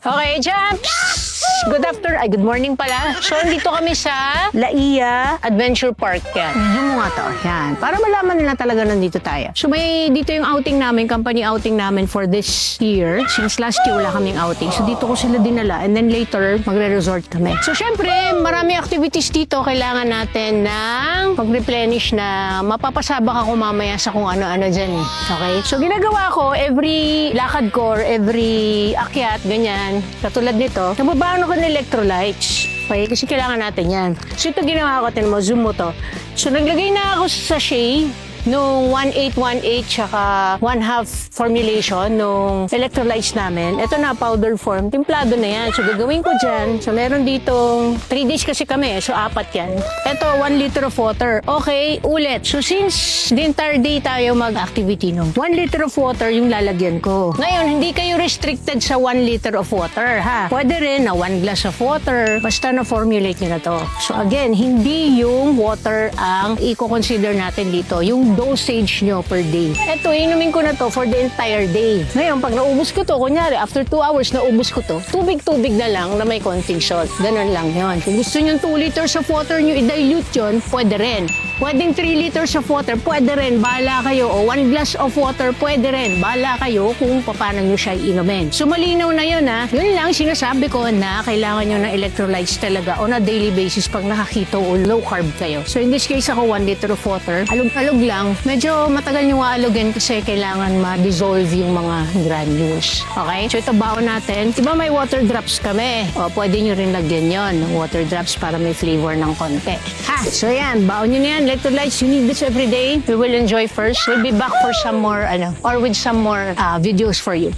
Okay, Jumps! Good afternoon. Ay, good morning pala. So, dito kami sa Laia Adventure Park yan. Yan mo nga to. Yan. Para malaman nila talaga nandito tayo. So, may dito yung outing namin, company outing namin for this year. Since last year, wala kaming outing. So, dito ko sila dinala. And then later, magre-resort kami. So, syempre, marami activities dito. Kailangan natin ng pag-replenish na mapapasabak ako mamaya sa kung ano-ano dyan. Okay? So, ginagawa ko, every lakad ko or every akyat, ganyan, katulad nito, nababaan ako ng electrolytes. Okay? Kasi kailangan natin yan. So, ito ginawa ko, tinan mo, zoom mo to. So, naglagay na ako sa sachet nung 1818 tsaka 1/2 formulation nung electrolytes namin. Ito na, powder form. Timplado na yan. So, gagawin ko dyan. So, meron ditong 3 days kasi kami. So, 4 yan. Ito, 1 liter of water. Okay, ulit. So, since the entire day tayo mag-activity nung 1 liter of water yung lalagyan ko. Ngayon, hindi kayo restricted sa 1 liter of water, ha? Pwede rin na 1 glass of water. Basta na-formulate nyo na to. So, again, hindi yung water ang i-consider natin dito. Yung dosage nyo per day. Ito, inumin ko na to for the entire day. Ngayon, pag naubos ko to, kunyari, after 2 hours, naubos ko to, tubig-tubig na lang na may konting salt. Ganun lang yon. Kung gusto nyo 2 liters of water nyo i-dilute yun, pwede rin. Pwedeng 3 liters of water, pwede rin. Bahala kayo. O 1 glass of water, pwede rin. Bahala kayo kung paano nyo siya inumin. So, malinaw na yun, ha? Yun lang, sinasabi ko na kailangan nyo ng electrolytes talaga on a daily basis pag nakakito o low carb kayo. So, in this case, ako 1 liter of water. Alog-alog lang. Medyo matagal yung aalogin kasi kailangan ma-dissolve yung mga granules. Okay? So, ito baon natin. Diba may water drops kami? O, pwede nyo rin lagyan yon ng water drops para may flavor ng konti. Ha! So, yan. Baon nyo na yan. Electrolytes, you need this every day. We will enjoy first. We'll be back for some more, or with some more videos for you.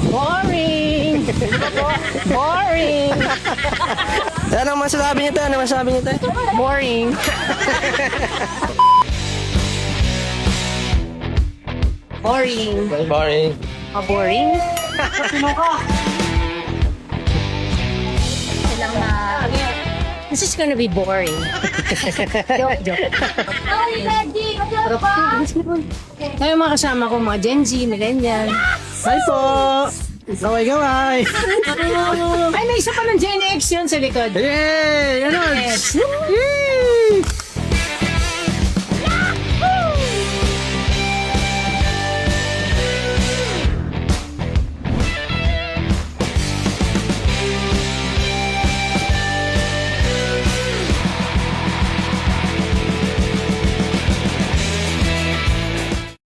Boring! Boring! Ano masasabi niyo to? Ano masasabi niyo to? Boring! Boring! Boring. Boring? Sino ka? Kailang na... This is gonna be boring. Joke. Ngayon mga kasama ko, mga Gen Z, Millennial. Hi po! Gaway-gaway! Ay, may isa pa ng Gen X yun sa likod. Yay! Ano? Yes. Yay!